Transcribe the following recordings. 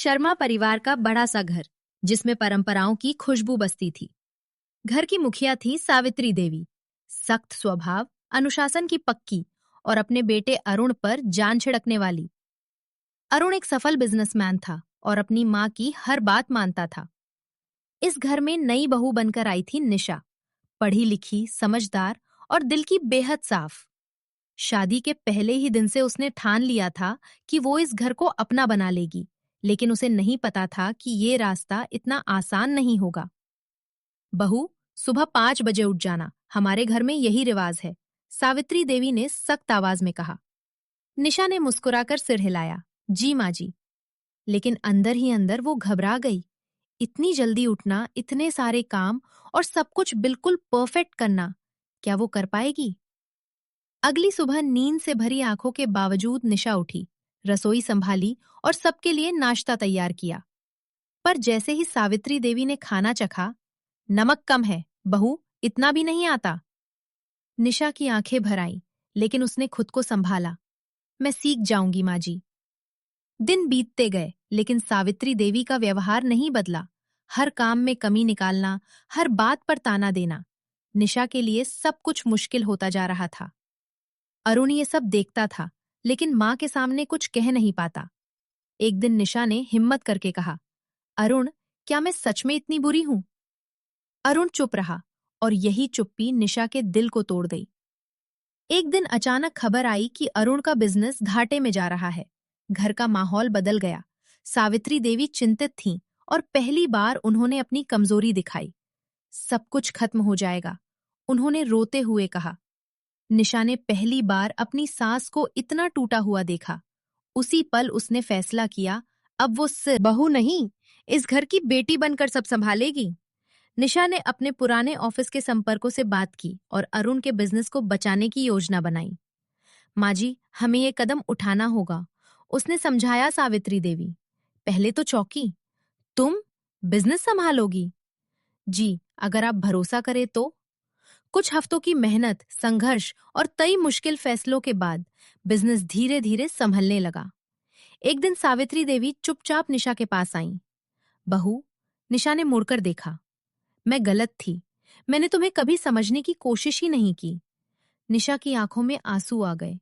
शर्मा परिवार का बड़ा सा घर जिसमें परंपराओं की खुशबू बसती थी। घर की मुखिया थी सावित्री देवी, सख्त स्वभाव, अनुशासन की पक्की और अपने बेटे अरुण पर जान छिड़कने वाली। अरुण एक सफल बिजनेसमैन था और अपनी माँ की हर बात मानता था। इस घर में नई बहू बनकर आई थी निशा, पढ़ी लिखी, समझदार और दिल की बेहद साफ। शादी के पहले ही दिन से उसने ठान लिया था कि वो इस घर को अपना बना लेगी, लेकिन उसे नहीं पता था कि ये रास्ता इतना आसान नहीं होगा। बहू, सुबह 5 बजे उठ जाना, हमारे घर में यही रिवाज है, सावित्री देवी ने सख्त आवाज में कहा। निशा ने मुस्कुराकर सिर हिलाया, जी माँ जी। लेकिन अंदर ही अंदर वो घबरा गई। इतनी जल्दी उठना, इतने सारे काम और सब कुछ बिल्कुल परफेक्ट करना, क्या वो कर पाएगी? अगली सुबह नींद से भरी आंखों के बावजूद निशा उठी, रसोई संभाली और सबके लिए नाश्ता तैयार किया। पर जैसे ही सावित्री देवी ने खाना चखा, नमक कम है, बहू, इतना भी नहीं आता। निशा की आंखें भर आईं, लेकिन उसने खुद को संभाला। मैं सीख जाऊंगी माँ जी। दिन बीतते गए, लेकिन सावित्री देवी का व्यवहार नहीं बदला। हर काम में कमी निकालना, हर बात पर ताना देना। निशा के लिए सब कुछ मुश्किल होता जा रहा था। अरुण ये सब देखता था, लेकिन मां के सामने कुछ कह नहीं पाता। एक दिन निशा ने हिम्मत करके कहा, अरुण, क्या मैं सच में इतनी बुरी हूं? अरुण चुप रहा, और यही चुप्पी निशा के दिल को तोड़ गई। एक दिन अचानक खबर आई कि अरुण का बिजनेस घाटे में जा रहा है। घर का माहौल बदल गया। सावित्री देवी चिंतित थीं और पहली बार उन्होंने अपनी कमजोरी दिखाई। सब कुछ खत्म हो जाएगा, उन्होंने रोते हुए कहा। निशा ने पहली बार अपनी सास को इतना टूटा हुआ देखा। उसी पल उसने फैसला किया, अब वो सिर्फ बहू नहीं, इस घर की बेटी बनकर सब संभालेगी। निशा ने अपने पुराने ऑफिस के संपर्कों से बात की और अरुण के बिजनेस को बचाने की योजना बनाई। माँ जी, हमें ये कदम उठाना होगा, उसने समझाया सावित्री देवी। पहले तो चौंकी, तुम बिजनेस संभालोगी? जी, अगर आप भरोसा करें तो। कुछ हफ्तों की मेहनत, संघर्ष और कई मुश्किल फैसलों के बाद बिजनेस धीरे धीरे संभलने लगा। एक दिन सावित्री देवी चुपचाप निशा के पास आईं। बहू, निशा ने मुड़कर देखा। मैं गलत थी, मैंने तुम्हें कभी समझने की कोशिश ही नहीं की। निशा की आंखों में आंसू आ गए।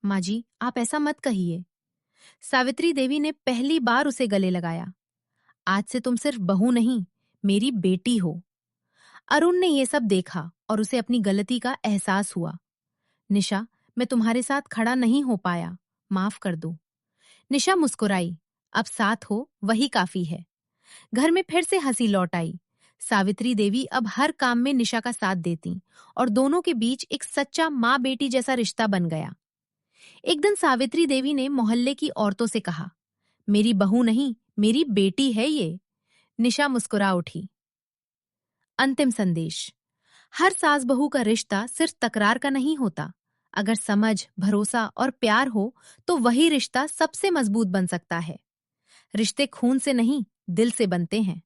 माँ जी, आप ऐसा मत कहिए। सावित्री देवी ने पहली बार उसे गले लगाया। आज से तुम सिर्फ बहू नहीं, मेरी बेटी हो। अरुण ने यह सब देखा और उसे अपनी गलती का एहसास हुआ। निशा, मैं तुम्हारे साथ खड़ा नहीं हो पाया, माफ कर दो। निशा मुस्कुराई, अब साथ हो वही काफी है। घर में फिर से हंसी लौट आई। सावित्री देवी अब हर काम में निशा का साथ देती और दोनों के बीच एक सच्चा माँ बेटी जैसा रिश्ता बन गया। एक दिन सावित्री देवी ने मोहल्ले की औरतों से कहा, मेरी बहू नहीं, मेरी बेटी है ये। निशा मुस्कुरा उठी। अंतिम संदेश, हर सास बहू का रिश्ता सिर्फ तकरार का नहीं होता। अगर समझ, भरोसा और प्यार हो तो वही रिश्ता सबसे मजबूत बन सकता है। रिश्ते खून से नहीं, दिल से बनते हैं।